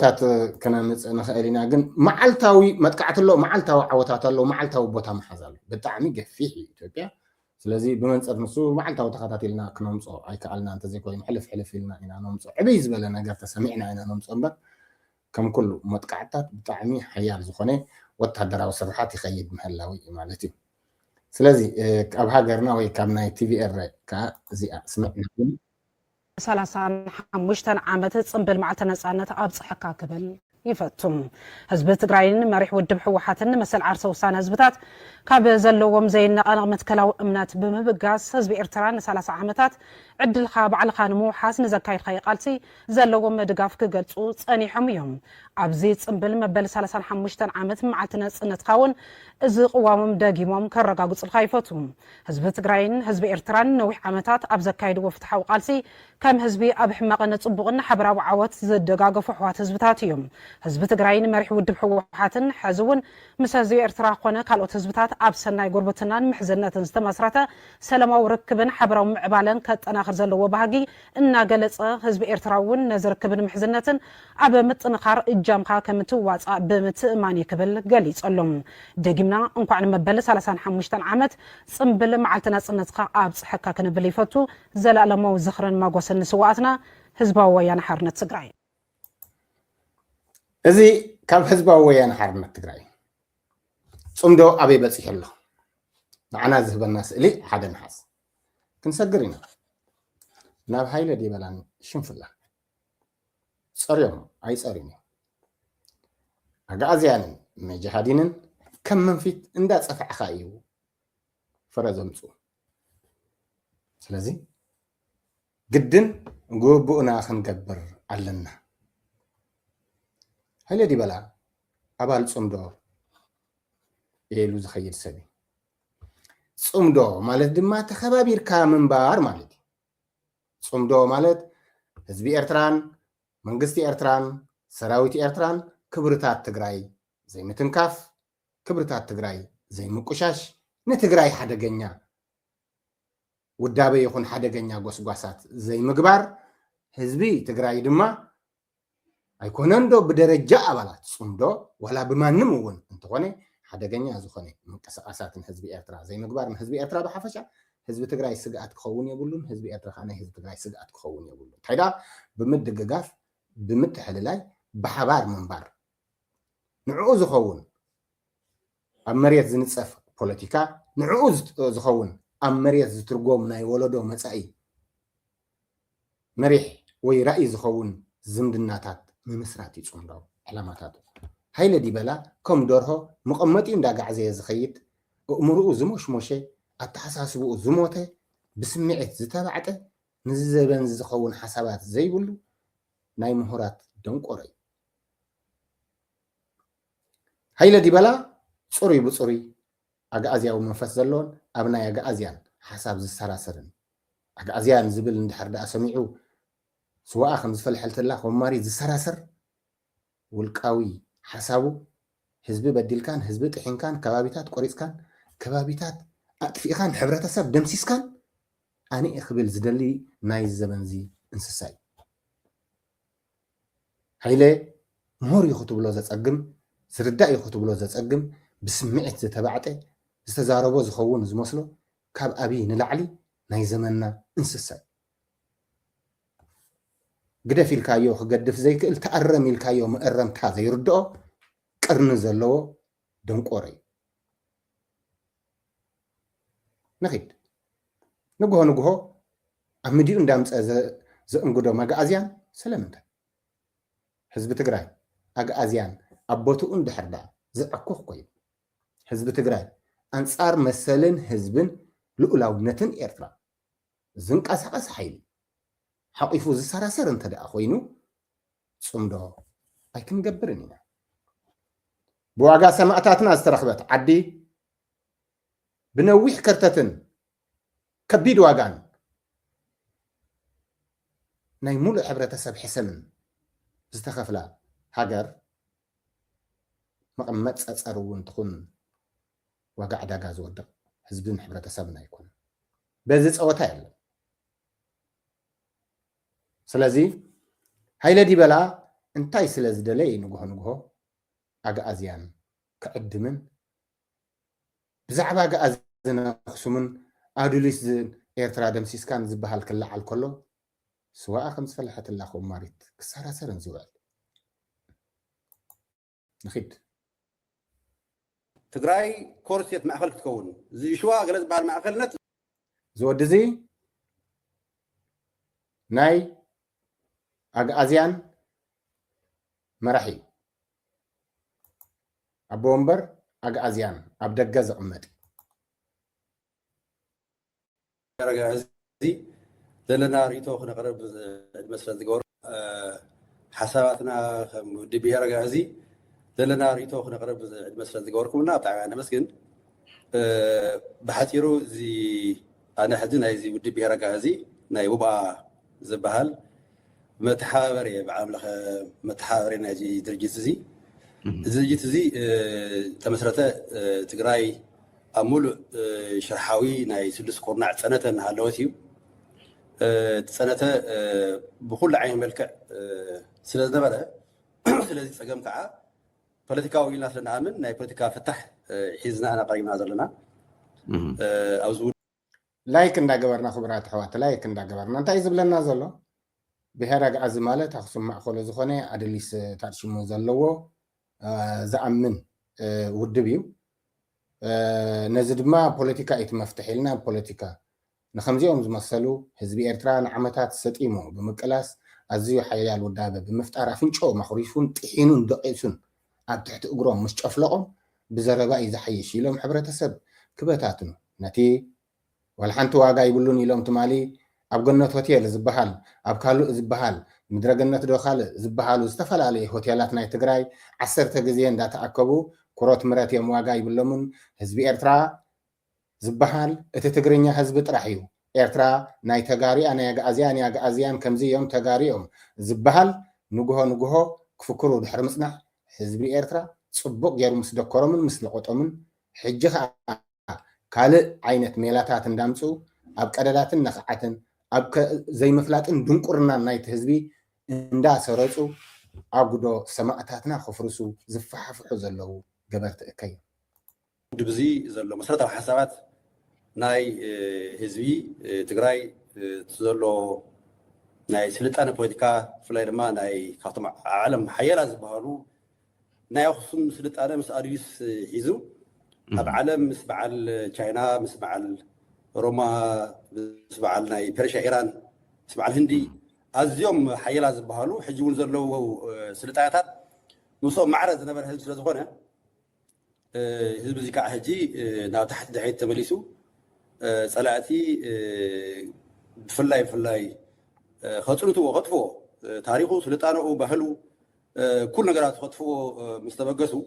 كات كنا نخيلنا جن معلتاوي ما تقعت له معلتاوي عوتات له معلتاوي بوتا محزل بتعمي جفيح إثيوبيا سلازي بمنصر نسو معلتاوي تخطاتلنا كنومصو أي كألنا أنت زي كوي حلف لنا إنا نومصو عبيز بلنا قرت سمعنا إنا نومصو بك كم كله ما تقعتات بتعمي حيال زخنة وتهدر أو سرحات يخيد محلاوي مالتي سلازي أبها قرنا وي كامنا تي في ار كزي سمعنا 35 ዓመት ጽምብል ማዕተ ነጻነት ኣብጽሕካ ክብል ይፈቱም ህዝቢ ትግራይን መሪሕ ውድብ ሕወሓትን መሰል ዓርሰ ውሳነ ህዝብታት ካብ ዘለዎም ዘይነቐነቕ መትከላዊ እምነት ብምብጋስ ህዝቢ ኤርትራን 30 ዓመታት ዕድልኻ ባዕልኻ ንምውሓስ ንዘካይድካ ቃልሲ ዘለዎም ድጋፍ ክገልጹ ጸኒሖም እዮም ኣብዚ ጽምብል መበል 35 ዓመት ማዕተ ነጻነት ካውን እዚ ቅዋሞም ደጊሞም ከረጋግጹልካ ይፈቱም ህዝቢ ትግራይን ህዝቢ ኤርትራን ነዊሕ ዓመታት ኣብ ዘካይድዎ ፍትሓዊ ቃልሲ ከም ህዝቢ ኣብ ሕማቕነ ጽቡቕን ሓበራዊ ዓወት ዘደጋገፉ ሕዋት ህዝብታት እዮም ህዝቢ ትግራይን መሪሕ ውድብ ሕወሓትን ሕዝውን ምስ ህዝቢ ኤርትራ ኮነ ካልኦት ህዝብታት ኣብ ሰናይ ጉርብትናን ምሕዝነትን ዝተመስረተ ሰላማዊ ርክብን ሓበራዊ ምዕባለን ከጠናኽር ዘለዎ ባህጊ እናገለጸ ህዝቢ ኤርትራውን ነዚ ርክብን ምሕዝነትን ኣብ ምጥንኻር እጃምካ ከም ትዋጻእ ብምትእማን ክብል ገሊጸሎም ደጊምና እንኳዕ መበል 35 ዓመት ጽምብል መዓልቲ ነጻነትካ ኣብጽሕካ ክንብል ይፈቱ ዘላለማዊ ዝኽርን ማጎስን ስዋኣትና ህዝባዊ ወያነ ሓርነት ትግራይ እዚ ካብ ህዝባዊ ወያነ ሓርነት ትግራይ ጽምዶ ኣበይ በጽሕ ኣሎ ንዓና ዝህበና ስእሊ ሓደ ንሓስ ክንሰግር ኢና ናብ ሃይለ ዲበላን ሽንፍላ ጸርዮም ኣይጸሪም ኣጋዝያንን መጃሃዲንን ከም መንፊት እንዳጸፍዕኻ እዩ ፈረዘምጹ ስለዚ ግድን ጉቡእና ክንገብር ኣለና ሃይለ ዲበላ ኣባል ጽምዶ ኢሉ ዝኸይድ ሰብ ጽምዶ ማለት ድማ ተኸባቢርካ ምንባር ማለት ጽምዶ ማለት ህዝቢ ኤርትራን መንግስቲ ኤርትራን ሰራዊት ኤርትራን ክብርታት ትግራይ ዘይምትንካፍ ክብርታት ትግራይ ዘይምቁሻሽ ንትግራይ ሓደገኛ ውዳበ ይኹን ሓደገኛ ጎስጓሳት ዘይምግባር ህዝቢ ትግራይ ድማ ኣይኮነንዶ ብደረጃ ኣባላት ጽምዶ ወላ ብማንም እውን እንተኾነ ሓደገኛ ዝኾነ ምንቅስቃሳትን ህዝቢ ኤርትራ ዘይምግባርን ህዝቢ ኤርትራ ብሓፈሻ ህዝቢ ትግራይ ስግኣት ክኸውን የብሉን ህዝቢ ኤርትራ ከዓ ህዝቢ ትግራይ ስግኣት ክኸውን የብሉን ታይዳ ብምድግጋፍ ብምትሕልላይ ብሓባር ምንባር ንዕኡ ዝኸውን ኣብ መሬት ዝንፀፍ ፖለቲካ ንዕኡ ዝኸውን ኣብ መሬት ዝትርጎም ናይ ወለዶ መጻኢ መሪሕ ወይ ራእይ ዝኸውን ዝምድናታት ምምስራት ይጽምዶ ዕላማታቱ ሃይለ ዲበላ ከም ደርሆ መቐመጢኡ እንዳጋዕዘየ ዝኸይድ እእምርኡ ዝሞሽሞሸ ኣተሓሳስብኡ ዝሞተ ብስምዒት ዝተባዕጠ ንዝዘበን ዝኸውን ሓሳባት ዘይብሉ ናይ ምሁራት ደንቆሮ እዩ ሃይለ ዲበላ ጽሩይ ብጽሩይ ኣጋእዝያዊ መንፈስ ዘለዎን ኣብ ናይ ኣጋእዝያን ሓሳብ ዝሰራሰርን ኣጋእዝያን ዝብል እንድሕር ደኣ ሰሚዑ ስዋኣ ከም ዝፈልሐልትላ ኮማሪ ዝሰራሰር ውልቃዊ ሓሳቡ ህዝቢ በዲልካን ህዝቢ ጥሒንካን ከባቢታት ቆሪፅካን ከባቢታት ኣጥፊእካን ሕብረተሰብ ደምሲስካን ኣነ ክብል ዝደሊ ናይ ዘመንዚ እንስሳ እዩ ሃይለ ምሁር እዩ ክትብሎ ዘጸግም ዝርዳእ እዩ ክትብሎ ዘጸግም ብስምዒት ዝተባዕጠ ዝተዛረቦ ዝኸውን ዝመስሎ ካብ ኣብይ ንላዕሊ ናይ ዘመንና እንስሳ እዩ ግደፍ ኢልካዮ ክገድፍ ዘይክእል ተኣረም ኢልካዮ መእረምታ ዘይርድኦ ቅርኒ ዘለዎ ደንቆሮ እዩ ንኺድ ንግሆ ኣብ ምድኡ እንዳምፀ ዘእንግዶ ኣጋእዝያን ስለምንታይ ህዝቢ ትግራይ ኣጋእዝያን ኣቦትኡ እንድሕር ደኣ ዝዕኩኽ ኮይኑ ህዝቢ ትግራይ ኣንጻር መሰልን ህዝብን ልኡላውነትን ኤርትራ ዝንቀሳቐስ ሓይሊ ሓቂፉ ዝሰራሰር እንተ ደኣ ኮይኑ ጽምዶ ኣይክንገብርን ኢና ብዋጋ ሰማዕታትና ዝተረኽበት ዓዲ ብነዊሕ ከርተትን ከቢድ ዋጋን ናይ ሙሉእ ሕብረተሰብ ሕሰምን ዝተኸፍላ ሃገር መቐመጥ ፀፀር እውን ትኹን ዋጋ ዕዳጋ ዝወድቕ ህዝብን ሕብረተሰብን ኣይኮነን በዚ ፀወታ የለ ስለዚ ሃይለ ዲበላ انتاي سلازدلي نغو أغازيان كأدمن بزعبا أغازنا خصومن أدوليس إيرترا دمسيسكان زبهال كلا على الكلو سواء خمس فلحة اللاخو ماريت كسارة سرن زوال نخيد تقراي كورسيت معقل تكون زي شوا قلت بعد معقل نت زود زي ناي أغازيان مرحي أبو أمبر أغازيان أبدأ زعمت زي دلنا ريتو خنا قرب مثلا تقول حساباتنا دي بيها رجازي دلنا ريتو خنا قرب مثلا تقولكمنا بتاع أنا مسكين بحثيرو زي أنا حدنا هاي زي ودي بيها رجازي ناي وبا زبهال متحاوري بعمل متحاوري ناجي درجة زي درجة زي تمسرته تقراي أمول شرحاوي ناي سلس قرنع سنة هالوتيو سنة بكل عين ملك سلس دبره سلس سجم كعا بوليتيكاوي ناس لنا آمن ناي بوليتيكا فتح حزنا أنا قريب نازل لنا أوزول لايك اندا جبرنا خبرات حوات لايك اندا جبرنا انت عايز بلنا زلو بهرج عزماله تخصم معقول زخونه ادليس تارشمو زلو زأمن ودبيو نزدما بوليتيكا يتمفتحلنا بوليتيكا نخمزيهم زمسلو حزب إيرترا نعمتات ستيمو بمقلاس أزيو حيال ودابة بمفتار أفنشو مخريفون تحينون دقيسون عاد تحت أقرام مش تفلقهم بزربا إذا حيشي لهم حبرة سب كبتاتنو نتي والحانتو واقع يقولون لهم تمالي أب قنات هوتيل زبحال أب كالو زبحال مدرى قنات دوخال زبحال واستفل عليه هوتيلاتنا يتقراي عسرت جزيان دا تأكبو كروت مرات يوم واقع يقولون حزب إيرترا زبحال اتتقرنيا حزب طرحيو إيرترا ناي تغاري أنا يا أزيان كمزي يوم تغاريهم زبحال نجوه كفكروا دحر مصنع حزب إيرترا صبق جارو مسدكرمن مسلقطمن حجها كالئ عينت ميلاتات اندامصو اب قدلاتن نخعتن اب زي مفلاتن دنقرنا نايت حزبي اندا سرصو اغدو سماعتاتنا خفرسو زفحفحو زلو جبرت اكاي دبزي زلو مسرتاو حسابات ناي حزبي تግራይ زلو ناي سلطان بوليتيكا فلاي دما ناي كاتم عالم حيلا زبهالو ناي خصم سلطان مس ادريس حيزو اب عالم مس بعل تشاينا مس بعل روما مس بعل ناي برشا ايران مس بعل هندي ازيوم حيلا زبهالو حجون زلو سلطانات نصو معرض نبر حزب زخونه حزب زيكا حجي ناو تحت دحيت تمليسو صلاتي بفلاي خطرته وخطفه تاريخه سلطانه بهلو كل نغرات خطفه مستبقسو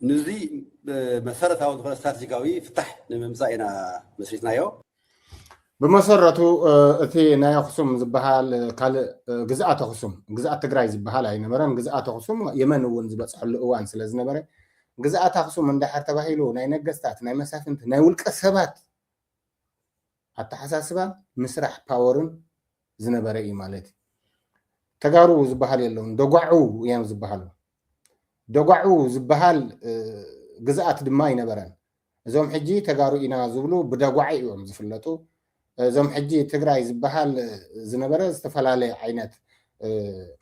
نزي مسارتاو دخل استراتيجيكاوي فتح نممصاينا مسريتنايو بمسرته اتي ناي خصم زبحال كال جزاء تخصم جزاء تግራይ زبحال اي نمرن جزاء تخصم يمن ون زبصحل اوان سلاز نبره جزاء تخصم اندحر تباهيلو ناي نغستات ناي مسافنت ناي ولق سبات التحساسبا مسرح باورن زنبره اي مالتي تغارو زبحال يلون دغعو يام زبحالو دغعو زبحال جزاءات دما ينبرن زوم حجي تغارو اينا زبلو بدغعي يوم زفلطو زوم حجي تግራይ زبحال زنبره استفلالي عينت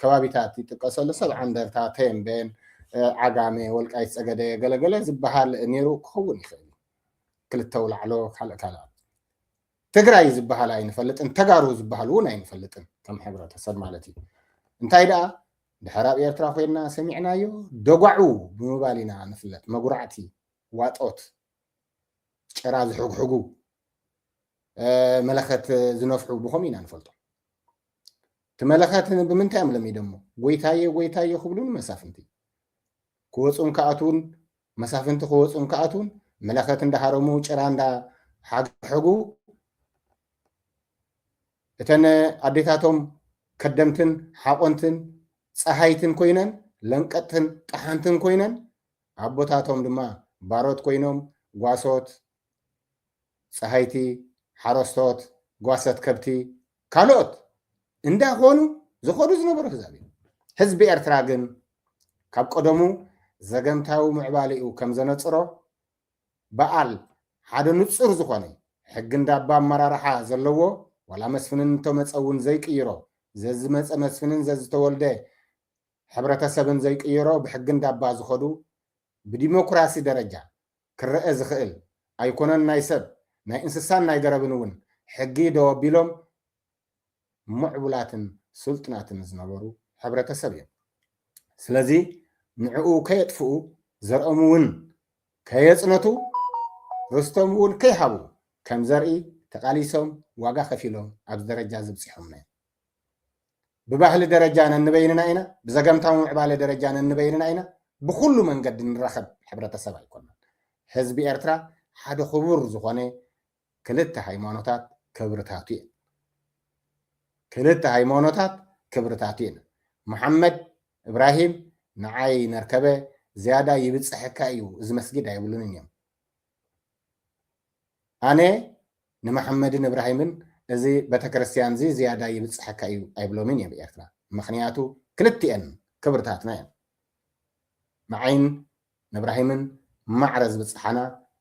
كوابيتات يتقسل سب عندرتا تيمبن عقامي والقايت صقده غلغله زبحال نيرو كون يخيل كلتو لعلو كالا تግራይ زبحال اينفلطن تغارو زبحال ون اينفلطن كم حبرته سب مالتي انتاي دا دحراب إيرترا خوينا سمعنايو دغعو بمبالينا نفلت مغرعتي واطوت ጭራ ዝሕግሕጉ መለኸት ዝነፍሑ ብኸሚና ንፈልጦ ትመለኸት ብምንታይ ምለም ደሞ ጎይታየ ክብሉን መሳፍንቲ ክወፁን ከኣቱን መሳፍንቲ ክወፁን ከኣቱን መለኸት እንዳሃረሙ ጭራ እንዳ ሓግሕጉ እተን ኣዴታቶም ከደምትን ሓቆንትን ፀሃይትን ኮይነን ለንቀትን ጠሓንትን ኮይነን ኣቦታቶም ድማ ባሮት ኮይኖም ጓሶት ፀሃይቲ ሓረስቶት ጓሰት ከብቲ ካልኦት እንዳኾኑ ዝኸዱ ዝነበሩ ህዛብ ህዝቢ ኤርትራ ግን ካብ ቀደሙ ዘገምታዊ ምዕባሊኡ ከም ዘነፅሮ በዓል ሓደ ንጹር ዝኾነ ሕጊ እንዳባ ኣመራርሓ ዘለዎ ወላ መስፍንን እንተመፀውን ዘይቅይሮ ዘዝመፀ መስፍንን ዘዝተወልደ ሕብረተሰብን ዘይቅይሮ ብሕጊ እንዳባ ዝኸዱ ብዲሞክራሲ ደረጃ ክረአ ዝኽእል ኣይኮነን ናይ ሰብ ናይ እንስሳን ናይ ገረብን እውን ሕጊ ደወቢሎም ምዕቡላትን ስልጡናትን ዝነበሩ ሕብረተሰብ እዮም ስለዚ ንዕኡ ከየጥፍኡ ዘርኦም እውን ከየፅነቱ ርስቶም እውን ከይሃቡ ከም ዘርኢ ተቃሊሶም ዋጋ ከፊሎም ኣብ ደረጃ ዝብፅሖምና ብባህሊ ደረጃ ነንበይንና ኢና ብዘገምታዊ ምዕባለ ደረጃ ነንበይንና ኢና ብኩሉ መንገዲ ንረኸብ ሕብረተሰብ ኣይኮነን ህዝቢ ኤርትራ ሓደ ክቡር ዝኾነ ክልተ ሃይማኖታት ክብርታቱ እየን ክልተ ሃይማኖታት ክብርታቱ እየን መሐመድ ኢብራሂም ንዓይ ነርከበ ዝያዳ ይብፅሕካ እዩ እዚ መስጊድ ኣይብሉን እዮም ኣነ ንመሐመድን ኢብራሂምን እዚ ቤተክርስትያን እዚ ዝያዳ ይብፅሕካ እዩ ኣይብሎምን እዮም ኤርትራ ምክንያቱ ክልቲአን ክብርታትና እየን ንዓይን ንኢብራሂምን ማዕረ ዝብፅሓና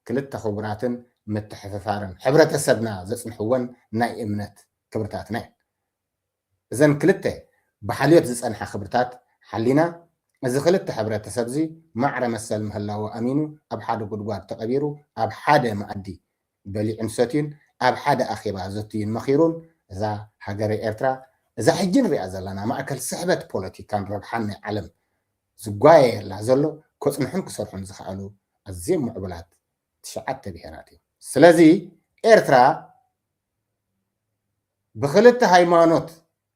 ክልተ ክቡራትን ምትሕፍፋርን ሕብረተሰብና ዘፅንሕወን ናይ እምነት ክብርታትና እየን እዘን ክልተ ብሓልዮት ዝፀንሓ ክብርታት ሓሊና እዚ ክልተ ሕብረተሰብ እዚ ማዕረ መሰል ምህላዎ ኣሚኑ ኣብ ሓደ ጉድጓድ ተቐቢሩ ኣብ ሓደ መኣዲ በሊዕን ሰትዩን ኣብ ሓደ ኣኼባ ዘትዩን መኺሩን እዛ ሃገረ ኤርትራ እዛ ሕጂ ንሪኣ ዘለና ማእከል ስሕበት ፖለቲካን ረብሓን ናይ ዓለም ዝጓየየላ ዘሎ ከፅንሑን ክሰርሑን ዝኽኣሉ ኣዝዮም ምዕቡላት 9 ብሄራት እዮም ስለዚ ኤርትራ ብክልተ ሃይማኖት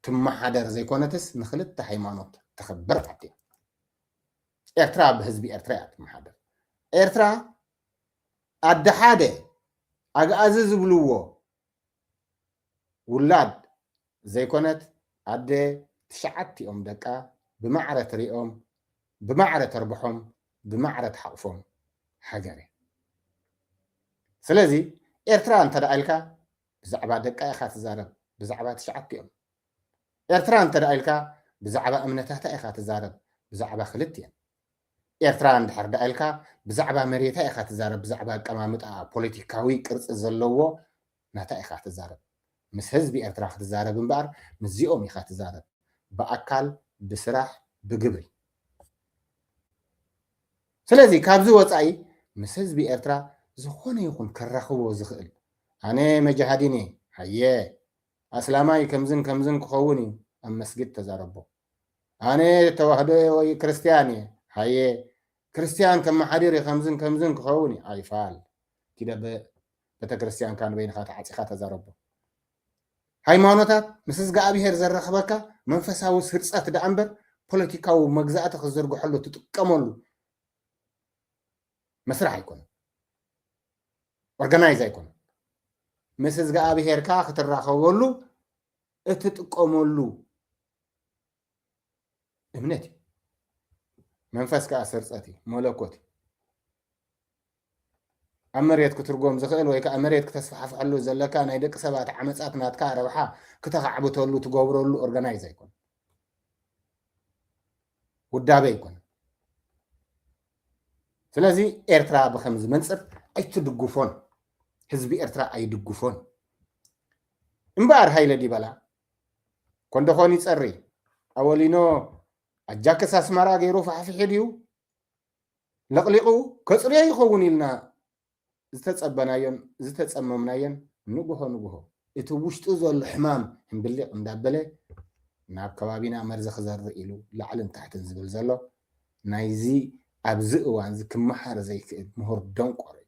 ትመሓደር ዘይኮነትስ ንክልተ ሃይማኖት ተኸብር ዓዲ ኤርትራ ብህዝቢ ኤርትራ እያ ትመሓደር ኤርትራ ኣዲ ሓደ ኣግኣዚ ዝብልዎ ውላድ ዘይኮነት ኣደ 9 ደቃ ብማዕረ ትሪኦም ብማዕረ ተርብሖም ብማዕረ ተሓቕፎም ሃገር ስለዚ ኤርትራ እንተደኣ ኢልካ ብዛዕባ ደቃ ኢኻ ትዛረብ ብዛዕባ 9 ኤርትራ እንተደኣ ኢልካ ብዛዕባ እምነታታ ኢኻ ትዛረብ ብዛዕባ ክልቲአን ኤርትራ እንድሕር ደኣ ኢልካ ብዛዕባ መሬታ ኢኻ ትዛረብ ብዛዕባ ኣቀማምጣ ፖለቲካዊ ቅርፂ ዘለዎ ናታ ኢኻ ትዛረብ ምስ ህዝቢ ኤርትራ ክትዛረብ እምበኣር ምስዚኦም ኢኻ ትዛረብ ብኣካል ብስራሕ ብግብሪ ስለዚ ካብዚ ወፃኢ ምስ ህዝቢ ኤርትራ ዝኾነ ይኹን ከራኽቦ ዝኽእል ኣነ መጃሃዲን እየ ሃየ ኣስላማይ ከምዝን ከምዝን ክኸውን እዩ ኣብ መስጊድ ተዛረቦ ኣነ ተዋህዶ ወይ ክርስቲያን እየ ሃየ ክርስቲያን ከመሓዲር ከምዝን ከምዝን ክኸውን እዩ ኣይፋል ኪደ ቤተክርስቲያን ካን በይንካ ተዓፂኻ ተዛረቦ ሃይማኖታት ምስ እግዚኣብሔር ዘረኽበካ መንፈሳዊ ስርፀት ዳ እምበር ፖለቲካዊ መግዛእቲ ክዝርግሐሉ ትጥቀመሉ መስራሕ ኣይኮነን ኦርጋናይዝ ኣይኮነን ምስ እግዚኣብሔርካ ክትራኸበሉ እትጥቀመሉ እምነት እዩ መንፈስ ከዓ ስርፀት እዩ መለኮት እዩ ኣብ መሬት ክትርጎም ዝኽእል ወይ ከዓ መሬት ክተስፋሕፍሐሉ ዘለካ ናይ ደቂ ሰባት ዓመፃት ናትካ ረብሓ ክተኻዕብተሉ ትገብረሉ ኦርጋናይዝ ኣይኮነን ውዳበ ኣይኮነን ስለዚ ኤርትራ ብከምዚ መንፅር ኣይትድግፎን ህዝቢ ኤርትራ ኣይድግፎን እምበኣር ሃይለ ዲበላ ኮንደኾን ይፀሪ ኣወሊኖ ኣጃክስ ኣስመራ ገይሩ ፋሕፊሕ ድዩ ለቕሊቑ ከፅርዮ ይኸውን ኢልና ዝተፀበናዮን ዝተፀመምናዮን ንጉሆ እቲ ውሽጡ ዘሎ ሕማም ሕምብሊቕ እንዳበለ ናብ ከባቢና መርዚ ክዘርእ ኢሉ ላዕልን ታሕትን ዝብል ዘሎ ናይዚ ኣብዚ እዋን እዚ ክመሓር ዘይክእል ምሁር ደንቆር እዩ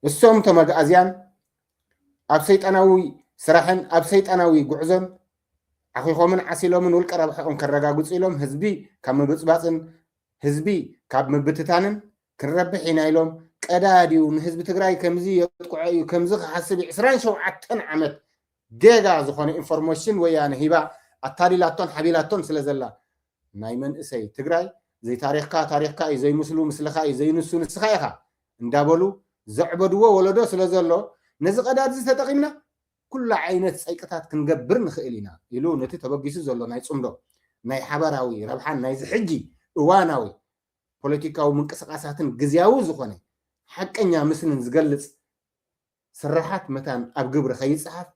እሶም ተመጋእዝያን ኣብ ሰይጣናዊ ስራሕን ኣብ ሰይጣናዊ ጉዕዞን ኣኺኾምን ዓሲሎምን ውልቀ ረብሐኦም ከረጋግፁ ኢሎም ህዝቢ ካብ ምብፅባፅን ህዝቢ ካብ ምብትታንን ክንረብሕ ኢና ኢሎም ቀዳድዩ ንህዝቢ ትግራይ ከምዚ የጥቁዖ እዩ ከምዚ ክሓስብ 27 ዓመት ዴጋ ዝኾነ ኢንፎርሜሽን ወያነ ሂባ ኣታሊላቶን ሓቢላቶን ስለ ዘላ ናይ መንእሰይ ትግራይ ዘይታሪኽካ ታሪኽካ እዩ ዘይምስሉ ምስልኻ እዩ ዘይንሱ ንስኻ ኢኻ እንዳበሉ ዘዕበድዎ ወለዶ ስለ ዘሎ ነዚ ቀዳድ እዚ ተጠቒምና ኩሉ ዓይነት ፀይቅታት ክንገብር ንኽእል ኢና ኢሉ ነቲ ተበጊሱ ዘሎ ናይ ፅምዶ ናይ ሓበራዊ ረብሓን ናይ ዝሕጂ እዋናዊ ፖለቲካዊ ምንቅስቃሳትን ግዝያዊ ዝኾነ ሓቀኛ ምስልን ዝገልጽ ስራሓት መታን ኣብ ግብሪ ከይፅሓፍ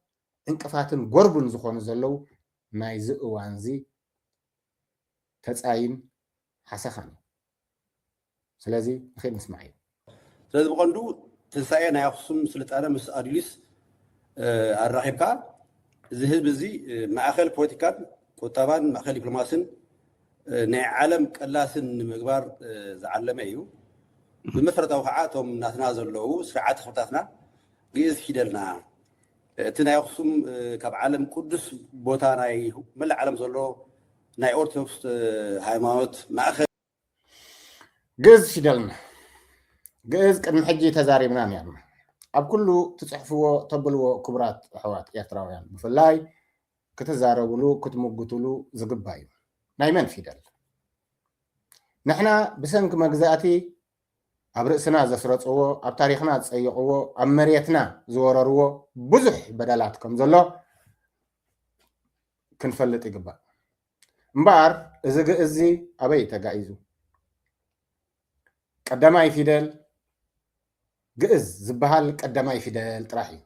እንቅፋትን ጎርቡን ዝኾኑ ዘለው ናይ ዝእዋን እዚ ተፃይን ሓሰኻን ስለዚ ንኽእል ንስማዕ እዩ ስለዚ ብቐንዱ ትንሳኤ ናይ ኣክሱም ስልጣነ ምስ ኣድሊስ ኣራኺብካ እዚ ህዝቢ እዚ ማእኸል ፖለቲካን ቁጠባን ማእኸል ዲፕሎማስን ናይ ዓለም ቀላስን ንምግባር ዝዓለመ እዩ ብመሰረታዊ ከዓ እቶም ናትና ዘለው ስርዓት ክፍታትና ግእዝ ፊደልና እቲ ናይ ኣክሱም ካብ ዓለም ቅዱስ ቦታ ናይ መላእ ዓለም ዘሎ ናይ ኦርቶዶክስ ሃይማኖት ማእኸል ግእዝ ፊደልና ግእዝ ቅድሚ ሕጂ ተዛሪብና ነርና ኣብ ኩሉ ትፅሕፍዎ ተብልዎ ክቡራት ኣሕዋት ኤርትራውያን ብፍላይ ክትዛረብሉ ክትምግትሉ ዝግባእ እዩ ናይ መን ፊደል ንሕና ብሰንኪ መግዛእቲ ኣብ ርእስና ዘስረፅዎ ኣብ ታሪክና ዝፀይቕዎ ኣብ መሬትና ዝወረርዎ ብዙሕ በደላት ከም ዘሎ ክንፈልጥ ይግባእ እምበር እዚ ግእዝ ኣበይ ተጋኢዙ ቀዳማይ ፊደል ግእዝ ዝበሃል ቀዳማይ ፊደል ጥራሕ እዩ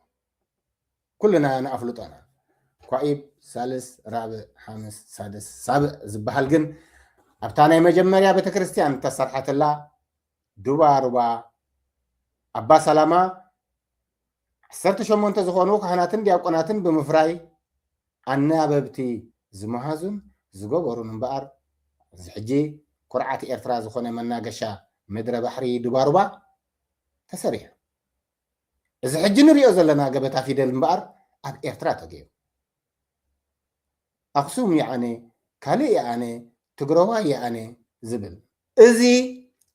ኩልና ንኣፍልጦና ኳኢብ ሳልስ ራብዕ ሓምስ ሳድስ ሳብዕ ዝበሃል ግን ኣብታ ናይ መጀመርያ ቤተክርስትያን ተሰርሐትላ ዱባ ሩባ ኣባ ሰላማ 18 ዝኾኑ ካህናትን ዲያቆናትን ብምፍራይ ኣናበብቲ ዝመሃዙን ዝገበሩን እምበኣር እዚ ሕጂ ኩርዓት ኤርትራ ዝኾነ መናገሻ ምድረ ባሕሪ ዱባ ሩባ ተሰሪሑ እዚ ሕጂ ንሪኦ ዘለና ገበታ ፊደል እምበኣር ኣብ ኤርትራ ተገይሩ ኣክሱም ይኣነ ካልእ ይኣነ ትግረዋይ ይኣነ ዝብል እዚ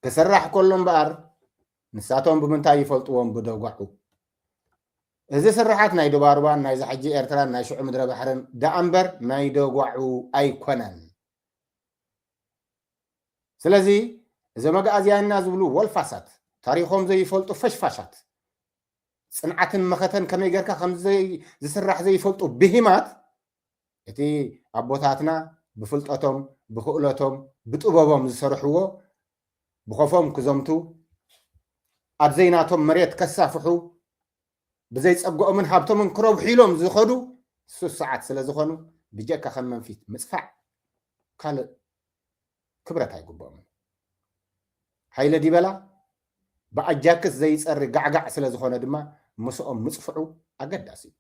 ክስራሕ ከሎ እምበኣር ንሳቶም ብምንታይ ይፈልጥዎም ብደጓዑ እዚ ስራሓት ናይ ዱባ ሩባን ናይ ዝሕጂ ኤርትራን ናይ ሽዑ ምድረ ባሕርን ዳኣ እምበር ናይ ደጓዑ ኣይኮነን ስለዚ እዚ መጋእዝያና ዝብሉ ወልፋሳት ታሪኮም ዘይፈልጡ ፈሽፋሻት ፅንዓትን መኸተን ከመይ ጌርካ ከም ዝስራሕ ዘይፈልጡ ብሂማት እቲ ኣቦታትና ብፍልጠቶም ብክእለቶም ብጥበቦም ዝሰርሕዎ ብኸፎም ክዘምቱ ኣብ ዘይናቶም መሬት ከሳፍሑ ብዘይፀግኦምን ሃብቶምን ክረብሑ ኢሎም ዝኸዱ ሱስ ሰዓት ስለ ዝኾኑ ብጀካ ከም መንፊት ምፅፋዕ ካልእ ክብረት ኣይግብኦምን ሃይለ ዲበላ ብኣጃክስ ዘይፀሪ ጋዕጋዕ ስለ ዝኾነ ድማ ምስኦም ምፅፍዑ ኣገዳሲ እዩ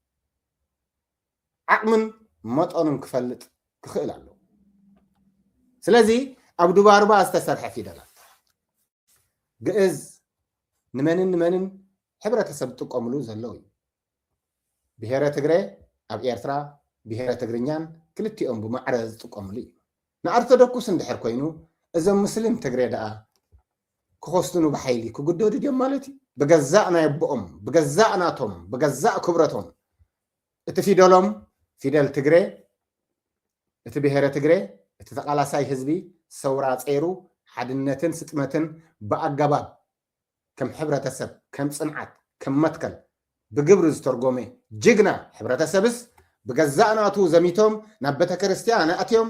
ዓቕምን መጠኑን ክፈልጥ ክኽእል ኣለዎ ስለዚ ኣብ ዱባ ሩባ ዝተሰርሐ ፊደላት ግእዝ ንመንን ሕብረተሰብ ዝጥቀምሉ ዘለው እዩ ብሄረ ትግረ ኣብ ኤርትራ ብሄረ ትግርኛን ክልቲኦም ብማዕረ ዝጥቀምሉ እዩ ንኦርቶዶክስ እንድሕር ኮይኑ እዞም ሙስሊም ትግረ ደኣ ክኸስትኑ ብሓይሊ ክግደዱ ድዮም ማለት እዩ ብገዛእ ናይ ኣቦኦም ብገዛእ ናቶም ብገዛእ ክብረቶም እቲ ፊደሎም ፊደል ትግረ እቲ ብሄረ ትግረ እቲ ተቃላሳይ ህዝቢ ሰውራ ፀይሩ ሓድነትን ስጥመትን ብኣገባብ ከም ሕብረተሰብ ከም ፅንዓት ከም መትከል ብግብሪ ዝተርጎመ ጅግና ሕብረተሰብስ ብገዛእ ናቱ ዘሚቶም ናብ ቤተክርስትያን ኣትዮም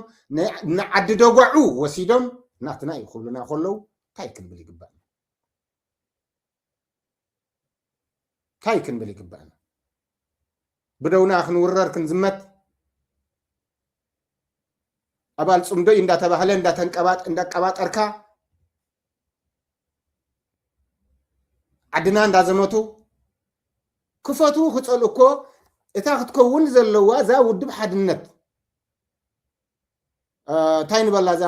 ንዓዲ ደጓዑ ወሲዶም ናትና ይኽብሉና ከለዉ እንታይ ክንብል ይግባእና እንታይ ክንብል ይግባእና ብደውና ክንውረር ክንዝመት ኣባል ፅምዶይ እንዳተባህለ እንዳቀባጠርካ ዓድና እንዳዘመቱ ክፈቱ ክፀልኡ እኮ እታ ክትከውን ዘለዋ እዛ ውድብ ሓድነት እንታይ ንበላ እዛ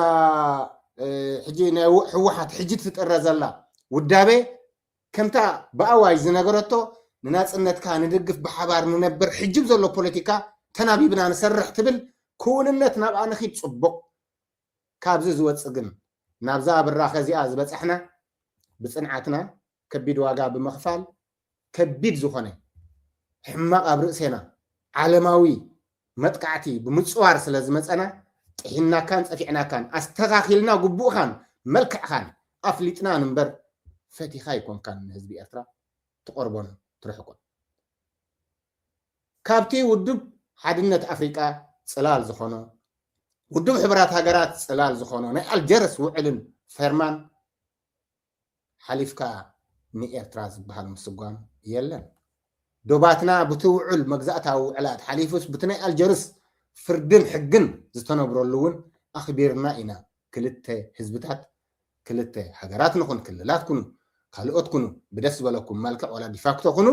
ሕጂ ናይ ሕወሓት ሕጂ ትጥረ ዘላ ውዳቤ ከምታ ብኣዋጅ ዝነገረቶ ንናፅነትካ ንድግፍ ብሓባር ንነብር ሕጅብ ዘሎ ፖለቲካ ተናቢብና ንሰርሕ ትብል ክውንነት ናብኣ ንኺድ ፅቡቕ ካብዚ ዝወፅእ ግን ናብዛ ብራኸ እዚኣ ዝበፅሕና ብፅንዓትና ከቢድ ዋጋ ብምኽፋል ከቢድ ዝኾነ ሕማቕ ኣብ ርእሴና ዓለማዊ መጥቃዕቲ ብምፅዋር ስለ ዝመፀና ጥሒናካን ፀፊዕናካን ኣስተኻኺልና ግቡእኻን መልክዕኻን ኣፍሊጥናን እምበር ፈቲኻ ይኮንካን ንህዝቢ ኤርትራ ትቆርቦን ትርሕቆን ካብቲ ውድብ ሓድነት ኣፍሪቃ ፅላል ዝኾነ ውድብ ሕብራት ሃገራት ጽላል ዝኾነ ናይ ኣልጀርስ ውዕልን ፈርማን ሓሊፍካ ንኤርትራ ዝበሃል ምስጓም የለን ዶባትና ብትውዕል መግዛእታዊ ውዕላት ሓሊፉስ ብትናይ ኣልጀርስ ፍርድን ሕግን ዝተነብረሉ እውን ኣኽቢርና ኢና ክልተ ህዝብታት ክልተ ሃገራት ንኹን ክልላት ኩኑ ካልኦት ኩኑ ብደስ በለኩም መልክዕ ወላ ዲፋክቶ ኩኑ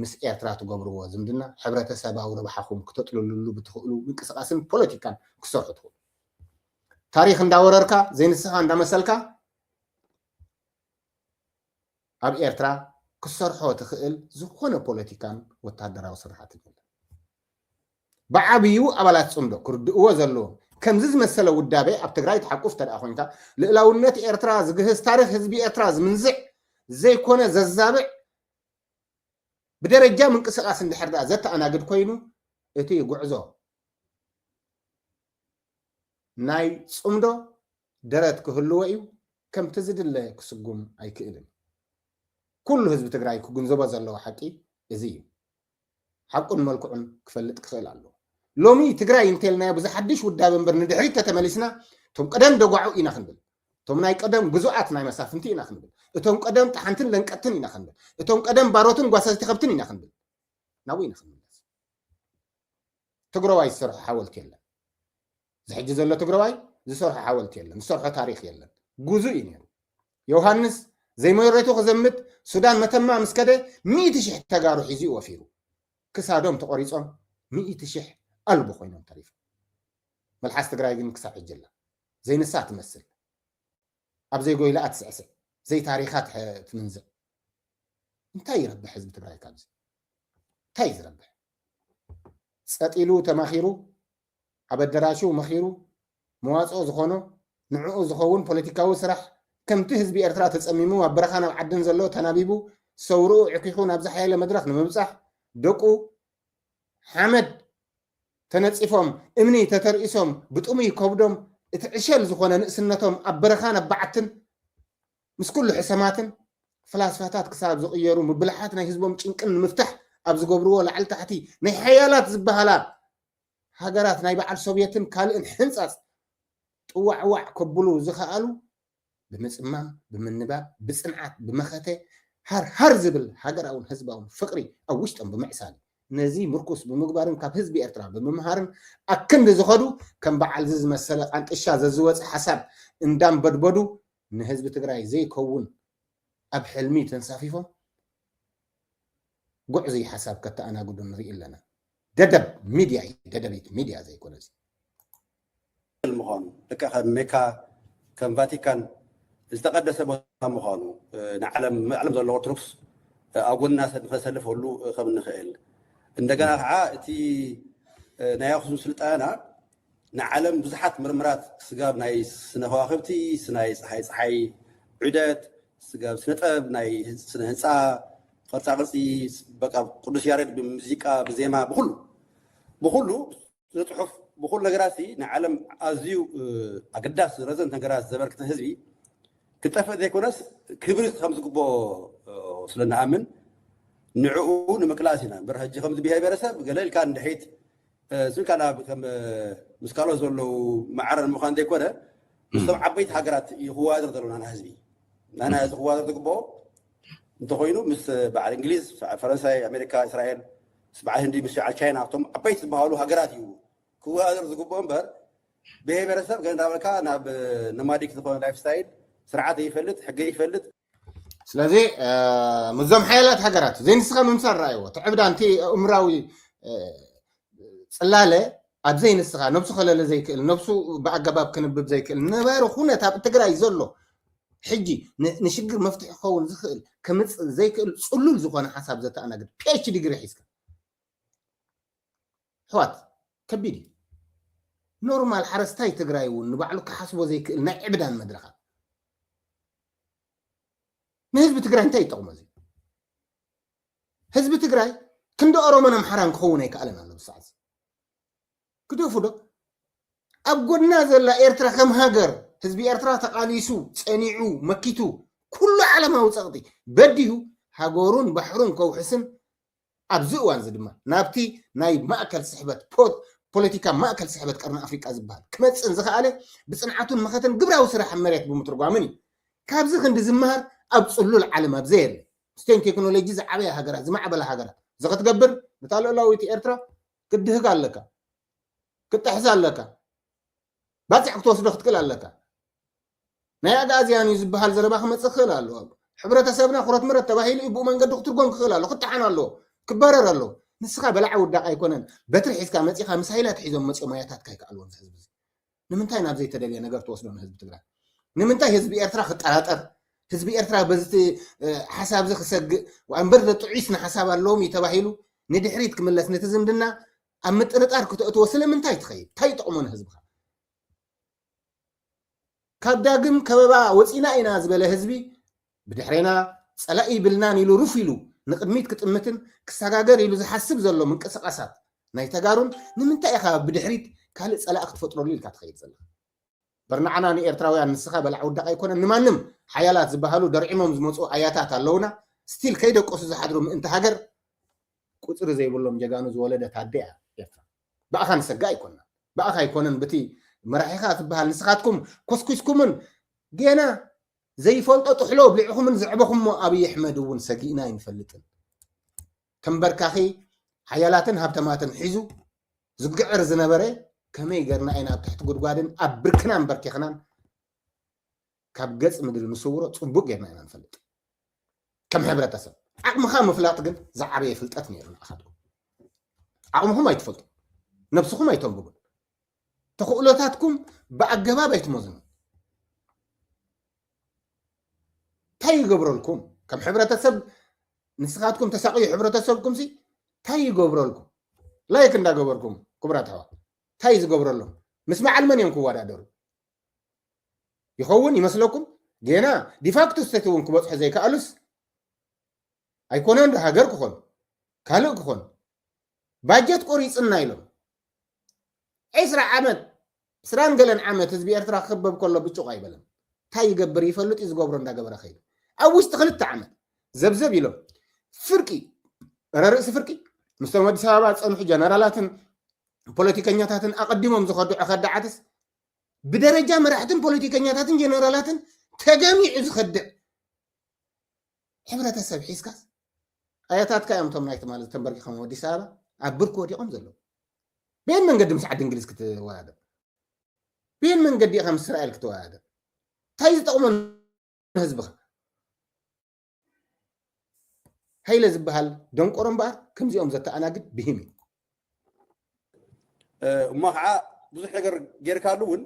ምስ ኤርትራ ትገብርዎ ዝምድና ሕብረተሰባዊ ረብሓኹም ክተጥልልሉ ብትኽእሉ ምንቅስቃስን ፖለቲካን ክሰርሑ ትኽእሉ ታሪክ እንዳወረርካ ዘይንስኻ እንዳመሰልካ ኣብ ኤርትራ ክሰርሖ ትኽእል ዝኾነ ፖለቲካን ወታደራዊ ስራሕት ይብል ብዓብዩ ኣባላት ጽምዶ ክርድእዎ ዘለዎም ከምዚ ዝመሰለ ውዳቤ ኣብ ትግራይ ተሓቁፍ ተደኣ ኮይንካ ልዕላውነት ኤርትራ ዝግህዝ ታሪክ ህዝቢ ኤርትራ ዝምንዝዕ ዘይኮነ ዘዛብዕ بدرجة من قصة قاسم دحردا زت أنا قد كوينو إتي قعزو ناي صمدو درت كهلو أيو كم تزيد اللي كسقوم أي كإلم كل حزب تقرأي كون زبا زلو حكي إزي حقون ملكون كفلت كخيل الله لومي تقرأي انتلنا يبزا حدش ودابن برن دحريت تتماليسنا توم قدم دوقعو إنا خنبل توم ناي قدم جزوعات ناي مسافنتي إنا خنبل اتوم قدم تحنتن لنقتن إنا خنبل اتوم قدم باروتن قواساتي خبتن إنا خنبل ناوين خنبل تقرواي السرح حاولت يلا زحج زلو تقرواي زي سرح حاولت يلا نسرح تاريخ يلا جوزو إني يوهانس زي ما يريتو خزمت سودان متما مسكده 100 شح تجارو حيزي وفيرو كسادوم تقريصهم 100 شح قلبو خوينهم تعريف ملحس تقراي جن كساح الجله زي نسات تمثل اب زي قوي لا تسعسع زي تاريخات تننزل انت يربح حزب تقراي كابز تايز ربح ساتيلو تماخيرو ابدراشو مخيرو مواصو زخونو نعو زخون بوليتيكاو سرح كم تهز بإرترا تتصميمو وبرخانا وعدن زلو تنابيبو سورو عقيقون أبزا حيالة مدرخ نمبصح دقو حمد تنتصفهم امني تترئيسهم بتقومي كوبدهم اتعشل زخونا نقسنتهم أبرخانا بعتن مس كل حساماتن فلاسفاتات كساب زغيرو مبلحاتنا يهزبهم چنقن مفتح أبز قبرو لعل تحتي ني حيالات زبهالات هاجرات ناي بعل سوفيتن كالئن حنصاص طوعوع كبلو زخالو بمصمم بمنباب بصنعات بمخته هر زبل هاجراون حزباون فقري او وشطن بمعسال نزي مركوس بمغبارن كاب حزب ኤርትራ بممهارن اكند زخدو كم بعل زز مسله قنقشا ززوص حساب اندام بدبدو نحزب تግራይ ዘይከውን ኣብ ሕልሚ ተንሳፊፎም ጉዕዘይ حساب ከተአና ጉዱ ንርኢ ኣለና ደደብ ሚዲያ ደደቢት ሚዲያ ዘይኮነ المخانو لك ميكا كم فاتيكان استقدس بها مخانو نعلم زلو أرثوذكس أقول الناس نسلف هلو خمن نخيل عندنا عائتي نايخذ سلطانا نعلم بزحات مرمرات سجاب نايس سنهواخبتي سنايس حي عدات سجاب سنطب ناي سنهنصا قرصي بقى قدس يارد بموسيقى بزيما بخلو زتحف بقول لجراسي نعلم أزيو أقداس رزن تجراس زبرك تهزبي كتفق ذيك وناس كبرت 5 كوبا سلنا أمن نعون مكلاسنا برهج 5 بهاي برسب قليل كان دحيت سو كان كم مسكالو زولو معرن مخان ذيك وده مستوى عبيت حجرات هو هذا ضروري أنا هزبي أنا هو هذا كوبا أنت خوينو مس بعد إنجليز فرنسا أمريكا إسرائيل سبعة هندي مش على تشاينا توم عبيت بهالو حجرات يو كوا هذا زقوبهم بر به برسب كان دامركا ناب نماديك تكون لايف ستايل سرعات يفلت حقي يفلت سلازي مزم حيلات حجرات زين نسخه ممسر رايو تعبد انت امراوي صلاله اد زين نسخه نفسه خلل زي كل نفسه بعقباب كنبب زي كل نبار خونا تاب تقراي زلو حجي نشجر مفتح خون زخل كمص زي كل صلول زخونه حساب زت انا قد بي اتش ديجري حيسك حوات كبيدي نورمال حرستاي تقراي ونبعلو كحسبو زي كل نعبدان مدرخه ما حزب تقراي انت يطقم زي حزب تقراي كندو ارومنا محران كونه يكالنا لبساز كدو فدو ابغنا زلا ايرترا كم هاجر حزب ايرترا تقاليسو صنيعو مكيتو كل علما وصقدي بديو هاغورون بحرون كو حسن ابزوان زدما نابتي ناي ماكل سحبت ፖለቲካ ማእከል ስሕበት ቀርኒ ኣፍሪቃ ዝበሃል ክመፅን ዝኽኣለ ብፅንዓቱን መኸተን ግብራዊ ስራሕ መሬት ብምትርጓምን እዩ ካብዚ ክንዲ ዝመሃር ኣብ ፅሉል ዓለም ኣብ ዘየለ ስቴን ቴክኖሎጂ ዝዓበየ ሃገራት ዝማዕበለ ሃገራት ዝኽትገብር ነታ ልዕላዊት ኤርትራ ክትድህግ ኣለካ ክትሕዝ ኣለካ ባፅዕ ክትወስዶ ክትክእል ኣለካ ናይ ኣጋዝያን እዩ ዝበሃል ዘረባ ክመፅእ ክእል ኣለዎ ሕብረተሰብና ኩረት ምረት ተባሂሉ ብኡ መንገዲ ክትርጎም ክእል ኣለዎ ክትሓን ኣለዎ ክበረር ኣለዎ ንስኻ በላዕ ውዳቕ ኣይኮነን በትሪ ሒዝካ መፂኻ ምስ ሃይላት ሒዞም መፂኦ ሞያታት ካይከኣልዎም ህዝቢ ንምንታይ ናብ ዘይተደልየ ነገር ትወስዶ ንህዝቢ ትግራይ ንምንታይ ህዝቢ ኤርትራ ክጠራጠር ህዝቢ ኤርትራ በዝቲ ሓሳብ ዚ ክሰግእ ወእምበር ጥዑይስና ሓሳብ ኣለዎም ተባሂሉ ንድሕሪት ክምለስ ነቲ ዝምድና ኣብ ምጥርጣር ክትእትዎ ስለምንታይ ትኸይድ እንታይ ይጠቕሞ ንህዝብካ ካብ ዳግም ከበባ ወፂና ኢና ዝበለ ህዝቢ ብድሕሪና ፀላኢ ብልናን ኢሉ ሩፍ ኢሉ ንቅድሚት ክጥምትን ክሰጋገር ኢሉ ዝሓስብ ዘሎ ምንቅስቃሳት ናይ ተጋሩን ንምንታይ ኢኻ ብድሕሪት ካልእ ፀላእ ክትፈጥረሉ ኢልካ ትኸይድ ዘለካ በርናዓና ንኤርትራውያን ንስኻ በላዕ ውዳቕ ኣይኮነን ንማንም ሓያላት ዝበሃሉ ደርዒሞም ዝመፁ ኣያታት ኣለውና ስቲል ከይደቆሱ ዝሓድሩ ምእንቲ ሃገር ቁፅሪ ዘይብሎም ጀጋኑ ዝወለደ ታዲያ ኤርትራ በኣኻ ንሰጋ ኣይኮና በኣኻ ኣይኮነን በቲ መራሒኻ ትበሃል ንስኻትኩም ኮስኩስኩምን ገና ዘይፈልጦ ጥሕሎ ብሊዕኹምን ዝዕበኹሞ ኣብይ ኣሕመድ እውን ሰጊእና ይንፈልጥን ተንበርካኺ ሓያላትን ሃብተማትን ሒዙ ዝግዕር ዝነበረ ከመይ ገርና ኢና ኣብ ትሕቲ ጉድጓድን ኣብ ብርክናን በርኪኽናን ካብ ገፅ ምድሪ ንስውሮ ፅቡቅ ጌርና ኢና ንፈልጥ ከም ሕብረተሰብ ዓቕምኻ ምፍላጥ ግን ዝዓበየ ፍልጠት ነይሩ ንኣኻትኩም ዓቕምኹም ኣይትፈልጡ ነብስኹም ኣይተንብቡን ተኽእሎታትኩም ብኣገባብ ኣይትመዝኑ እንታይ ይገብረልኩም ከም ሕብረተሰብ ንስኻትኩም ተሳቂዩ ሕብረተሰብኩም ሲ እንታይ ይገብረልኩም ላይክ እንዳገበርኩም ክቡራት ኣሕዋት እንታይ ዝገብረሎም ምስ በዓል መን እዮም ክወዳደሩ ይኸውን ይመስለኩም ገና ዲፋክቶ ስቴት እውን ክበፅሑ ዘይከኣሉስ ኣይኮነን ሃገር ክኾኑ ካልእ ክኾኑ ባጀት ቆሪፅና ኢሎም 20 ዓመት 20 ገለን ዓመት ህዝቢ ኤርትራ ክክበብ ከሎ ብጭቕ ኣይበለን እንታይ ይገብር ይፈልጥ እዩ ዝገብሮ እንዳገበረ ኸይዱ ኣብ ውሽጢ 2 ዓመት ዘብዘብ ኢሎም ፍርቂ ርእሲ ፍርቂ ምስቶም ኣዲስ ኣበባ ፀንሑ ጀነራላትን ፖለቲከኛታትን ኣቐዲሞም ዝኸዱ ኸዳዓትስ ብደረጃ መራሕትን ፖለቲከኛታትን ጀነራላትን ተገሚዑ ዝኸድዕ ሕብረተሰብ ሒዝካስ ኣያታትካ እዮም እቶም ናይቲ ማለት ተንበርኪኾም ኣዲስ ኣበባ ኣብ ብርኪ ወዲቖም ዘለዉ ብየን መንገዲ ምስ ዓዲ እንግሊዝ ክትወዳደር ብየን መንገዲ ኢኻ ምስ እስራኤል ክትወዳደር እንታይ ዝጠቕሞ ህዝብኻ ሃይለ ዝበሃል ደንቆሮ እምበኣር ከምዚኦም ዘተኣናግድ ብሂም እዩ እሞ ከዓ ብዙሕ ነገር ጌርካሉ እውን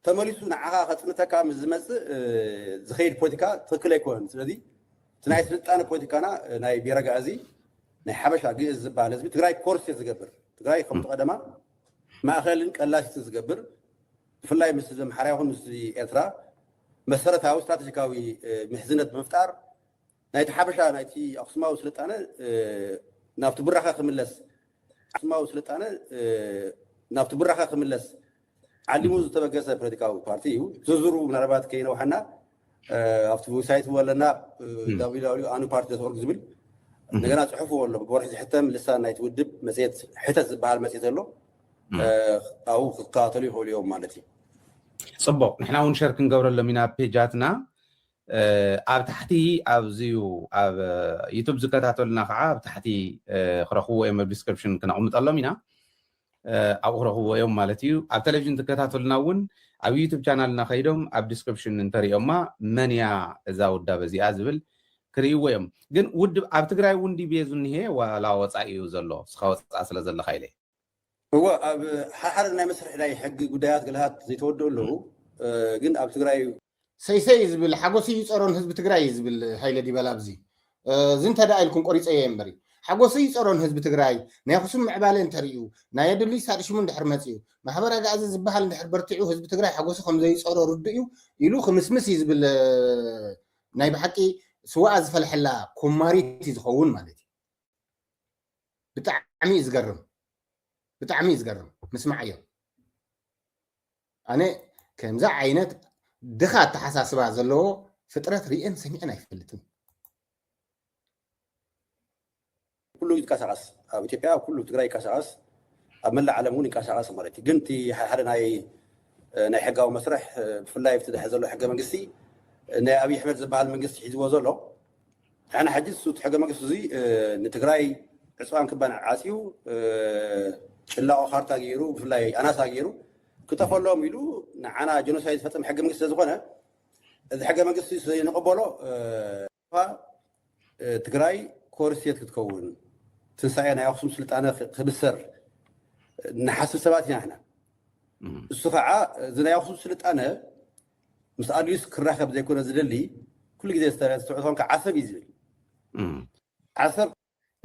ተመሊሱ ንዓኻ ከፅንተካ ምስ ዝመፅእ ዝኸይድ ፖለቲካ ትክክል ኣይኮነን ስለዚ እቲ ናይ ስልጣነ ፖለቲካና ናይ ቢረጋ እዚ ናይ ሓበሻ ግእዝ ዝበሃል ህዝቢ ትግራይ ኮርስ ዝገብር ትግራይ ከምቲ ቀደማ ማእኸልን ቀላሲትን ዝገብር ብፍላይ ምስ ዘምሓርያ ይኹን ምስ ኤርትራ መሰረታዊ ስትራቴጂካዊ ምሕዝነት ብምፍጣር ናይቲ ሓበሻ ናይቲ ኣክሱማዊ ስልጣነ ናብቲ ብራኻ ክምለስ ኣክሱማዊ ስልጣነ ናብቲ ብራኻ ክምለስ ዓሊሙ ዝተበገሰ ፖለቲካዊ ፓርቲ እዩ ዝርዝሩ ምናልባት ከይነውሓና ኣብቲ ዌብሳይት ወለና www ኣኑ ፓርቲ ዶት ዝብል እንደገና ፅሑፍ ኣሎ ብወርሒ ዝሕተም ልሳን ናይቲ ውድብ መፅሄት ሕተት ዝበሃል መፅሄት ኣሎ ኣብኡ ክከታተሉ ይኽእሉ እዮም ማለት እዩ ፅቡቅ ንሕና እውን ሸር ክንገብረሎም ኢና ፔጃትና ኣብ ታሕቲ ኣብዚዩ ኣብ ዩቱብ ዝከታተሉና ከዓ ኣብ ታሕቲ ክረኽብዎ እዮም ኣብ ዲስክሪፕሽን ክነቕምጠሎም ኢና ኣብኡ ክረኽብዎ እዮም ማለት እዩ ኣብ ቴሌቭዥን ትከታተሉና እውን ኣብ ዩቱብ ቻናልና ከይዶም ኣብ ዲስክሪፕሽን እንተሪኦማ መንያ እዛ ውዳበ እዚኣ ዝብል ክርእይዎ እዮም ግን ውድብ ኣብ ትግራይ እውን ዲቤ ዝኒሄ ዋላ ወፃኢ እዩ ዘሎ ስኻ ወፃእ ስለ ዘለካ ኢለ هو حد ناي مسرح ناي حق ጉዳያት ግልሃት ዘይተወደኡ ኣለዉ ግን ኣብ ትግራይ ሰይሰይ ዝብል ሓጎሲ ይፀሮን ህዝቢ ትግራይ ዝብል ሃይለ ዲበላ ኣብዚ ዝንተ ዳ ኢልኩም ቆሪፀ የንበሪ ሓጎሲ ይፀሮን ህዝቢ ትግራይ ናይ ኣክሱም ምዕባለ እንተርእዩ ናይ ኣድልይ ሳድሽሙ እንድሕር መፅኡ ማሕበር ኣጋዚ ዝበሃል እንድሕር በርቲዑ ህዝቢ ትግራይ ሓጎሲ ከም ዘይፀሮ ርድኡ ኢሉ ክምስምስ እዩ ዝብል ናይ ብሓቂ ስዋኣ ዝፈልሐላ ኮማሪት ዝኸውን ማለት እዩ ብጣዕሚ ዝገርም ብጣዕሚ ዝገርም ምስማዕ እዮም ኣነ ከምዛ ዓይነት ድኻ ተሓሳስባ ዘለዎ ፍጥረት ርአን ሰሚዕን ኣይፈልጥን ኩሉ ይንቀሳቀስ ኣብ ኢትዮጵያ ኩሉ ትግራይ ይንቀሳቀስ أمل علموني كاشعاص مرتي قنتي حدا ناي حقاو مسرح بفلاي افتتح زلو حقا منقسي ناي أبي أحمد زبال منقسي حيزو زلو أنا حجز صوت حقا منقسي زي نتقراي عصوان كبان عاسيو إلا آخر تاغيرو بفلاي أنا تاغيرو كتفو لهم يلو أنا جنوسايد فتم حقا منقسي زغونا إذا حقا منقسي زي نقبولو تقراي كورسيات كتكون تنسايا ناي أخصم سلطانة خبسر نحسب سباتنا احنا السفعة زنا ياخذ سلط أنا مسألة يس كراخة بدي يكون زللي كل جديد استعطون كعصب يزل عصب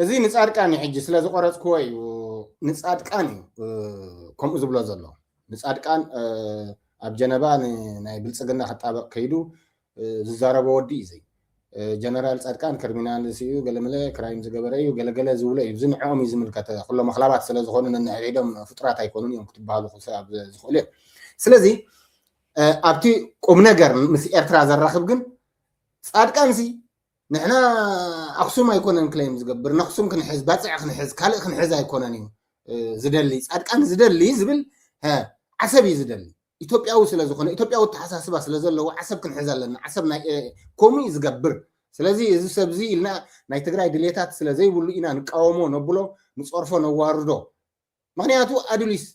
زي نسأل كاني حجي سلا زقرت كوي ونسأل كاني كم أزبلا زلوا نسأل كان أبجنبان نايبل سجنا حتى كيدو زارة بودي زي جنرال صدقان كرمينال سيو قال ملا كرايم زغبريو قال زوله يزن عوم يزمل كتا كل مخلبات سلا زخونن نعيدهم فطرات ايكونون يوم كتبالو حساب زخوله سلازي ابتي قوم ነገር ምስ ኤርትራ ዘራخب ግን صدقان سي نحنا اخصم ايكونن كليم زغبر نخصم كنحز باصع كنحز كالئ كنحز ايكونن زدلي صدقان زدلي زبل ها عصبي زدلي ኢትዮጵያው ስለዝኾነ ኢትዮጵያው ተሐሳስባ ስለዘለው ዓሰብ ክንሕዛለና ዓሰብ ናይ ኮሚ ዝገብር ስለዚ እዚ ሰብዚ ኢልና ናይ ትግራይ ድሌታት ስለዘይብሉ ኢና ንቃወሞ ነብሎ ንጾርፎ ነዋርዶ ምክንያቱ ኣድሊስ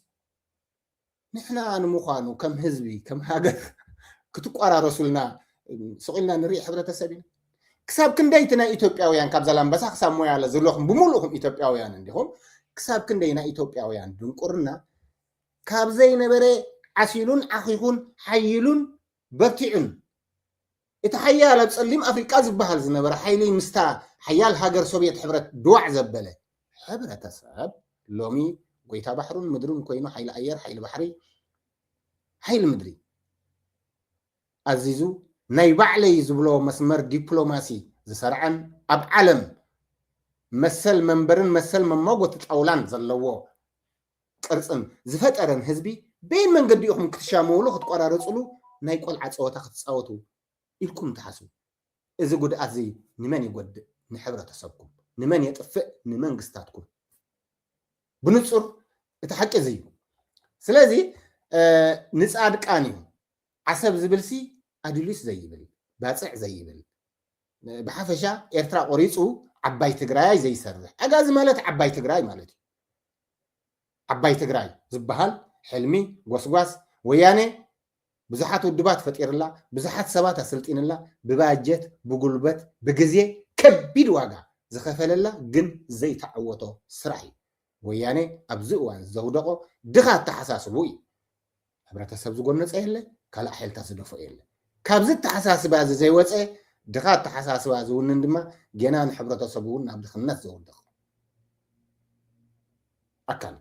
ንሕና ንምዃኑ ከም ህዝቢ ከም ሃገር ክትቋራረሱልና ስቂልና ንሪኢ ሕብረተሰብ ኢና ክሳብ ክንደይቲ ናይ ኢትዮጵያውያን ካብ ዘላምበሳ ክሳብ ሞያለ ዘለኹም ብምሉእኹም ኢትዮጵያውያን እንዲኹም ክሳብ ክንደይ ናይ ኢትዮጵያውያን ድንቁርና ካብ ዘይነበረ عسيلون أخيون حيلون برتعون إتحيال بسلم أفريقيا زبهال زنبر حيلي مستا حيال هاجر سوفيت حبرت دوع زبلة حبرت أساب لومي قويتا بحرون مدرون كوينو حيل أير حيل بحري حيل مدري عزيزو نايبع لي زبلو مسمر دبلوماسي زسرعن أب علم مسل منبرن مسل مموقت الأولان زلوو قرصن زفترن حزبي بين من قد يوم كتشامولو خطقرارصلو ناي قلعه صوتا ختصاوتو إلكم تحسوا إذا قد أزي نمن يقد نحبرتسبكم نمن يطفئ نمن قستاتكم بنصر اتحق زي سلازي نصادق اني عصب زبلسي ادليس زي يبل باصع زي يبل بحفشا ኤርትራ ቆሪጹ عباي تግራይ زي يسرح اغاز ማለት عباي تግራይ ማለት عباي تግራይ ዝبحال حلمي غوسغواس ويانه بزحات ودبات فطيرلا بزحات سبات اسلطينلا بباجت بغلبت بغزي كبيد واغا زخفللا جن زي تعوتو سراي ويانه ابزوان زودقو دخات تحساسبوي حبرتسب زغنص يله كلا حيلتا زدفو يله كابز تحساسب از زي وصه دخات تحساسب از ونن دما جنان حبرتسبون ناب دخنت زودق اكل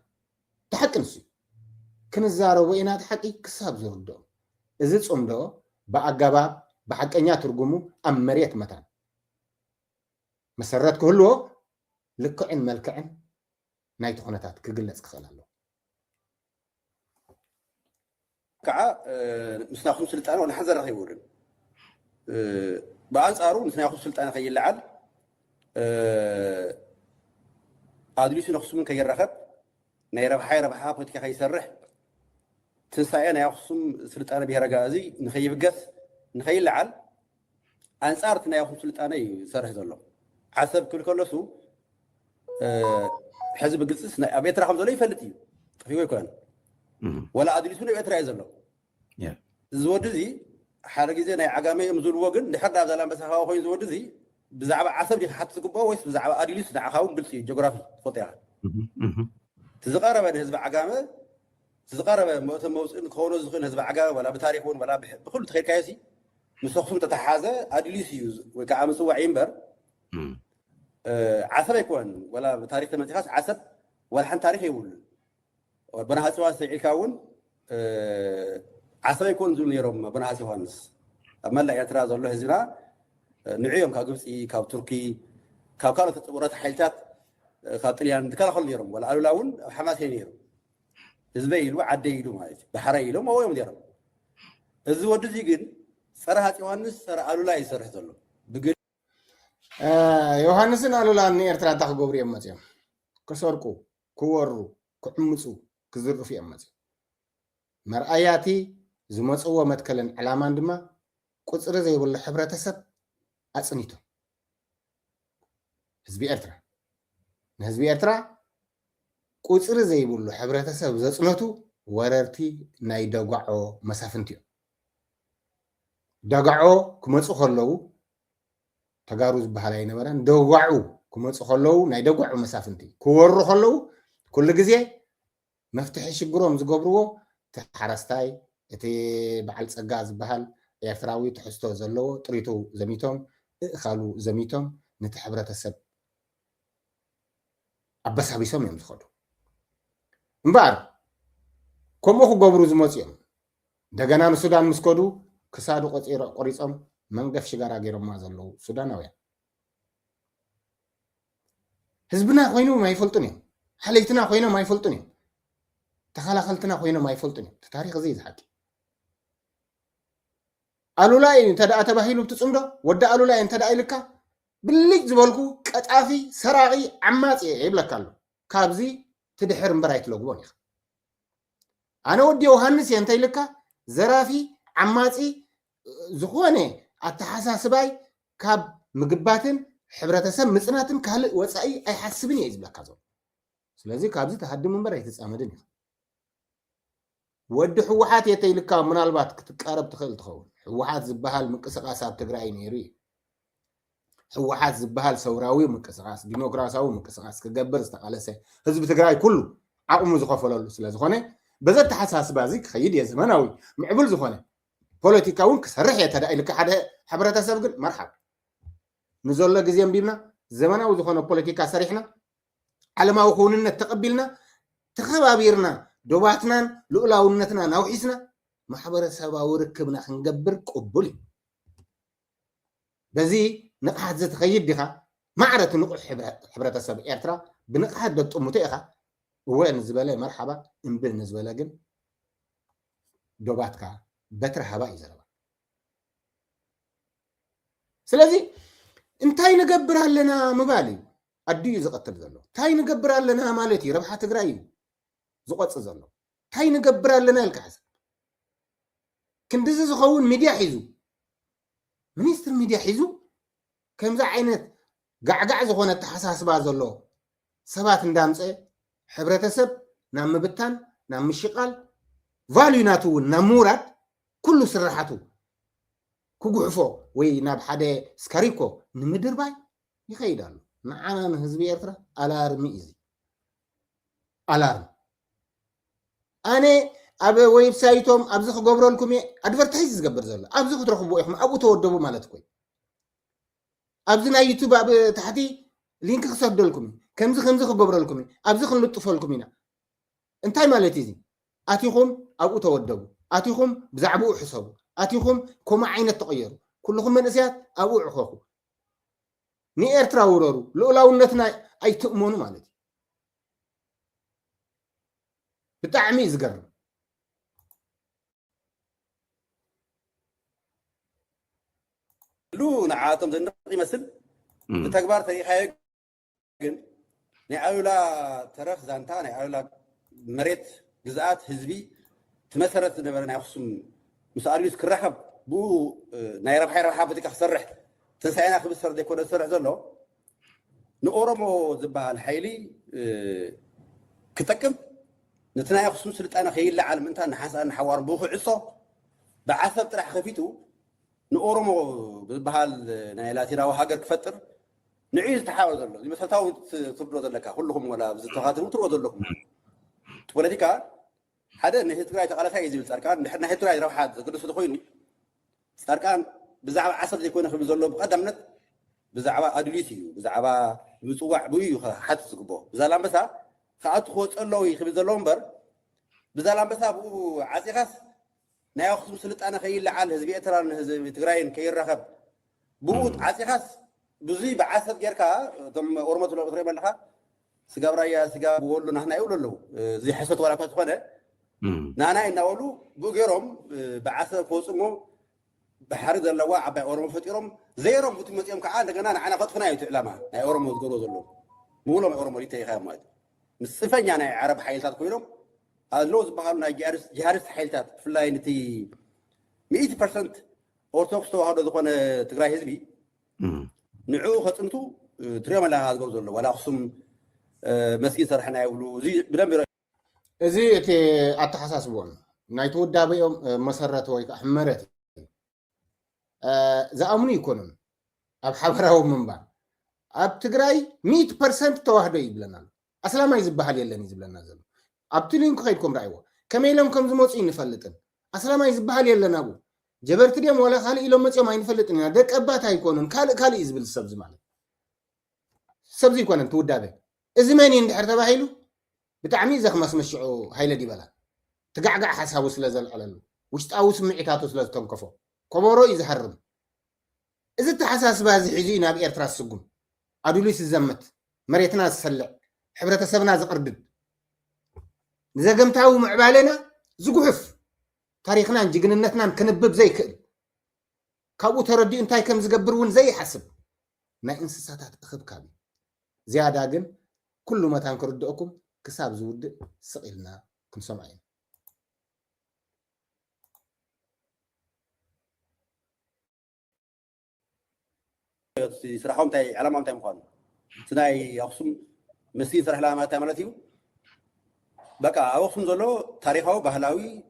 تحقنسي كنزارو وينات حقي كساب زردو إذا تصمدو بأجابة بحقنيا ترجمو أم مريت متان مسرات كله لكعن ملكعن نايت خناتات كجلس كخلالو كعا مسناخذ سلطان ولا حذر غيورن بأنصارو مسناخذ سلطان خي اللعل أدريس نخصم كي يرخب نيرب حيرب حافظ كي يسرح تنساينا يخصم سلطان بهرغازي نخيب قس نخيل لعل انصارتنا يخصم سلطاني يسرح زلو حسب كل كلسو حزب قصصنا ابيت رقم زلو يفلتي في ويكون ولا ادريسون ابيت راي زلو زودزي حرغيزي ناي عقامي مزول وغن لحد غلام بس هاو خوي زودزي بزعبه عصب دي حط تقبا ويس بزعبه ادريس دعخاون قلسي جغرافي فوتيا تزقرب الحزب عقامه تزقرب موسن كونو زخن حزب عقامه ولا بتاريخون ولا بكل تخيل كايسي مسخصم تتحازه ادريس يوز وكعام سوى عينبر عصب يكون ولا بتاريخ المنطقه عصب ولا حن تاريخ يقول بنها سوا سيكاون عصب يكون زول يروم بنها سوانس اما لا اعتراض الله هزنا نعيهم كغبسي كاب تركي كاب كانوا تطورات حيلتات خاطريان كلا خل يروم ولا قالوا لاون حماس ينيرو زبيلو عديلو مالت بحريلو ما هو يمديرو እዚ ወድዚ ግን ሰራሃት ዮሐንስ ሰራ አሉላ ይሰርሕ ዘሎ ብግል ዮሐንስን አሉላ ኤርትራ ታኽጎብር የመጽም ከሰርቁ ኩወሩ كعمصو كزرف في أمازي مرآياتي زمصو متكلن علامان دما قصر زي ولا حبرة تسب أصنيتو حزبي إرترا حزبي إرترا قصر زي ولا حبرة تسب زصنتو وررتي ناي دغعو مسافنتيو دغعو كمصو خلو تغاروز بحالاي نبران دغعو كمصو خلو ناي دغعو مسافنتي كورو خلو كل غزي مفتح شغروم زغبرو تحرستاي اتي بعل صغاز بحال ኤርትራዊ ትሕዝቶ ዘለዎ ጥሪቱ ዘሚቶም እኻሉ ዘሚቶም ነቲ ሕብረተሰብ ኣበሳቢሶም እዮም ዝኸዱ እምበር ከምኡ ክገብሩ ዝመፁ እዮም እንደገና ንሱዳን ምስ ከዱ ክሳዱ ቆሪፆም መንገፍ ሽጋራ ገይሮማ ዘለዉ ሱዳናውያን ህዝብና ኮይኖም ኣይፈልጡን እዮም ሓለይትና ኮይኖም ኣይፈልጡን እዮም ተኸላኸልትና ኮይኖም ኣይፈልጡን እዮም ታሪክ እዚ ዝሓቂ አሉላይ እንተዳ ተባሂሉ ትጽምዶ ወደ አሉላይ እንተዳ ይልካ ብልጅ ዝበልኩ ቀጣፊ ሰራቂ ዓማጺ ይብለካሉ ካብዚ ትድሕር እምበራይ ትለግቦን ይኸ አነ ወዲ ዮሐንስ እንተ ይልካ ዘራፊ ዓማጺ ዝኾነ አተሓሳስባይ ካብ ምግባትን ሕብረተሰብ ምጽናትን ካልእ ወጻኢ ኣይሓስብን እየ ዝብለካ ዘሎ ስለዚ ካብዚ ተሃድም እምበራይ ትጻመድን ይኸ ወዲ ሕወሓት የተይልካ ምናልባት ክትቃረብ ትኽእል ትኸውን ሕወሓት ዝበሃል ምንቅስቃስ ኣብ ትግራይ ነይሩ እዩ ሕወሓት ዝበሃል ሰውራዊ ምንቅስቃስ ዲሞክራሲያዊ ምንቅስቃስ ክገብር ዝተቃለሰ ህዝቢ ትግራይ ኩሉ ዓቕሙ ዝኸፈለሉ ስለ ዝኾነ በዚ ኣተሓሳስባ እዚ ክኸይድ እየ ዘመናዊ ምዕቡል ዝኾነ ፖለቲካ እውን ክሰርሕ እየ ተዳኢልካ ሓደ ሕብረተሰብ ግን መርሓብ ንዘሎ ግዜ እምቢብና ዘመናዊ ዝኾነ ፖለቲካ ሰሪሕና ዓለማዊ ክውንነት ተቐቢልና ተኸባቢርና ዶባትናን ልኡላውነትና ናውሒስና ማሕበረሰባዊ ርክብና ክንገብር ቅቡል እዩ በዚ ንቕሓት ዘትኸይድ ዲኻ ማዕረት ንቑሕ ሕብረተሰብ ኤርትራ ብንቕሓት ደጥሙቶ ኢኻ እወ ንዝበለ መርሓባ እምብል ንዝበለ ግን ዶባትካ በትሪ ሃባ እዩ ዘረባ ስለዚ እንታይ ንገብር ኣለና ምባል እዩ ኣድዩ ዝቐትል ዘሎ እንታይ ንገብር ኣለና ማለት እዩ ረብሓ ትግራይ እዩ ዝቆጽ ዘሎ እንታይ ንገብር ኣለና ኢልካ ሓሳብ ክንድዚ ዝኸውን ሚድያ ሒዙ ሚኒስትር ሚድያ ሒዙ ከምዚ ዓይነት ጋዕጋዕ ዝኾነ ተሓሳስባ ዘሎ ሰባት እንዳምፀ ሕብረተሰብ ናብ ምብታን ናብ ምሽቃል ቫልዩ ናቱ እውን ናብ ምውራድ ኩሉ ስራሓቱ ክጉሕፎ ወይ ናብ ሓደ ስካሪኮ ንምድርባይ ይኸይድ ኣሎ ንዓና ንህዝቢ ኤርትራ ኣላርሚ እዩ ኣላርሚ ኣነ ኣብ ዌብሳይቶም ኣብዚ ክገብረልኩም እየ ኣድቨርታይዝ ዝገብር ዘሎ ኣብዚ ክትረኽብዎ ኢኹም ኣብኡ ተወደቡ ማለት ኮይ ኣብዚ ናይ ዩቱብ ኣብ ታሕቲ ሊንክ ክሰደልኩም ከምዚ ክገብረልኩም ኣብዚ ክንልጥፈልኩም ኢና እንታይ ማለት እዚ ኣቲኹም ኣብኡ ተወደቡ ኣቲኹም ብዛዕባኡ ሕሰቡ ኣቲኹም ከምኡ ዓይነት ተቐየሩ ኩልኩም መንእስያት ኣብኡ ዕኸኹ ንኤርትራ ውረሩ ልኡላውነትና ኣይትእመኑ ማለት እዩ ብጣዕሚ ዝገርም ሉ ንዓቶም ዘንቕ ይመስል ብተግባር ተሪኻዮ ግን ናይ ኣሉላ ተረኽ ዛንታ ናይ ኣሉላ መሬት ግዝኣት ህዝቢ ትመሰረት ዝነበረ ናይ ኣክሱም ምስ ኣርዩስ ክራኸብ ብኡ ናይ ረብሓ ፖለቲካ ክሰርሕ ተንሳኤና ክብሰር ዘይኮነ ዝሰርሕ ዘሎ ንኦሮሞ ዝበሃል ሓይሊ ክጠቅም ነቲ ናይ ኣክሱም ስልጣነ ከይለዓል ምንታይ ንሓሳን ሓዋርን ብኡ ክዕሶ ብዓሰብ ጥራሕ ከፊቱ ንኦሮሞ ዝበሃል ናይ ላቲናዊ ሃገር ክፈጥር ንዕዩ ዝተሓወ ዘሎ እዚ መሰረታዊ ትብሎ ዘለካ ኩልኩም ወላ ብዝተኻትሉ ትርኦ ዘለኩም ፖለቲካ ሓደ ናይ ትግራይ ተቃላሳይ እዩ ዝብል ፃድቃን ናይ ትግራይ ረብሓ ዘገደሱ ኮይኑ ፃድቃን ብዛዕባ ዓሰብ ዘይኮነ ክብል ዘሎ ብቐዳምነት ብዛዕባ ኣድሊት እዩ ብዛዕባ ምፅዋዕ ብኡ እዩ ሓትት ዝግብኦ ብዛላንበሳ ከኣቱ ክወፀለዉ ክብል ዘሎ እምበር ብዛላንበሳ ብኡ ዓፂኻስ ናይ ኣክሱም ስልጣነ ከይለዓል ህዝቢ ኤርትራን ህዝቢ ትግራይን ከይራኸብ ብኡ ዓፂኻስ ብዙይ ብዓሰብ ጌርካ እቶም ኦሮሞ ትሪኦም ኣለካ ስጋ ብራያ ስጋ ብወሉ ናህና ይብሉ ኣለዉ እዚ ሕሰት ዋላ እኳ ዝኾነ ናና እናበሉ ብኡ ገይሮም ብዓሰብ ከወፅሞ ባሕሪ ዘለዋ ዓባይ ኦሮሞ ፈጢሮም ዘይሮም ብቲ መፂኦም ከዓ እንደገና ንዓና ከጥፍና እዩ እቲ ዕላማ ናይ ኦሮሞ ዝገብሮ ዘሎ ምብሎም ኦሮሞ ሊተይኻ ማለት مصفنيا ناي عرب حيلتات كوينهم اللوز بقالو ناي جهارس حيلتات فلاي نتي 100% أورثوكس توهادو ذكون تقرأ حزبي نعو خطنتو تريم لا هذا جوز ولا خصم مسكين صرحنا يقولوا زي بدم زي تي أتحساسبون نايتو دابيهم مسرت ويك أحمرت زأمني يكونن أب حبرهم من بعد أب تقرأي 100% توهدو يبلنا أصلا ما يزبحال يلن يزبلنا زلو أب تلين خيركم رأيوه كما يلم كم زموتين نفلتن أصلا ما يزبحال يلن أبو جبرت ديم ولا خالي إلو متى ما ينفلتن دك أبات هيكونن كالي يزبل السبز مالك سبز يكونن تو دابي إذا ما يندحر تباهيلو بتعمي زخمس مشعو هايلا دي بلا تقعقع حسابو سلازل على وش تقاوس معيتاتو سلاز تنكفو كبورو يزحرم إذا تحساس بازي حجينا بإرتراس سقم أدوليس الزمت مريتنا السلع حبرة سبنا زقردد إذا قمتاو معبالنا زقوحف تاريخنا نجيقننتنا نكنبب زي كل كابو تردي انتاي كم زقبرون زي حسب ما انسساتات اخذ كابي زيادة قن كل ما تنكر ردؤكم كساب زود سقيلنا كم سمعين سرحهم تاي علامة تاي مخان سناي أقسم مسكين سرح علامة تاي مالتيو بقى أقسم زلو تاريخه بهلاوي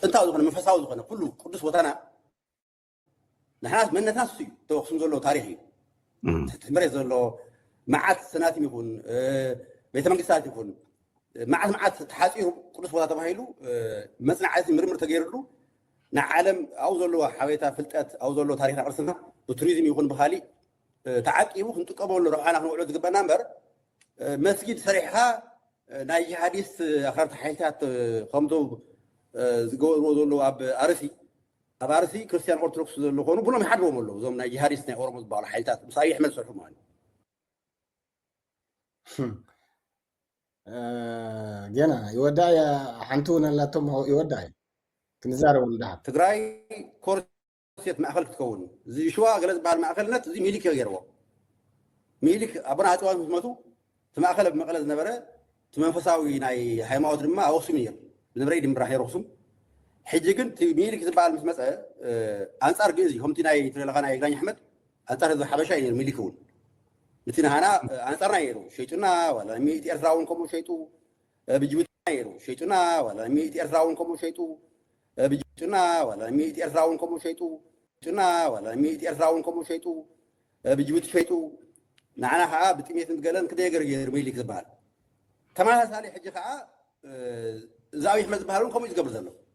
أنت أقول منفسه أقول كله قدس وطنا نحن من الناس تقسم زلو تاريخي تمرز زلو معات سنوات يكون بيت منقسات يكون معات تحاسير قدس وطنا تبهيلو مثلا عايز مرمر تغيرلو نعلم أو زلو حويتا فلتات أو زلو تاريخنا قرصنا بتوريزم يكون بحالي تعاقبوا كنتو قبل روحنا نحن نقعد قبل نمبر مسجد صريحة ناي حديث أخرت حيثات خمدو زقو زلو أب أرسي كريستيان أورثوذكس زلو خونو بلهم يحدوا مولو زوم ناي حديث ناي أورمز بعض حيثات مصايح من صرحوا مالي جينا يودع يا حنتونا لا تم يودع كنزار ولدها تقراي كورسيت مأخل تكون زي شوا غلط بعد مأخل نت زي ميلك يغيروا ميلك أبنا عتوا مسمتو تمأخل بمأخل زنبرة تمنفساوي ناي هيماوت رما أوسمير زنبرة دم راح يرقصم حجيكن ميلك زبال مسمت أنصار جيزي هم تناي تلقانا يغني أحمد أنصار هذا حبشة يعني ميلكون نتنا هنا أنصارنا يرو شيتنا ولا ميت أرثاون كم شيتو بجوتنا يرو شيتنا ولا ميت أرثاون كم شيتو بجوتنا ولا ميت أرثاون كم شيتو شيتنا ولا ميت أرثاون كم شيتو بجوت شيتو نعنا حا بتميت نتقلن كده يقدر ميلك زبال تمام هسالي حجي خا زاوي أحمد بهارون كم يتقبل ذلك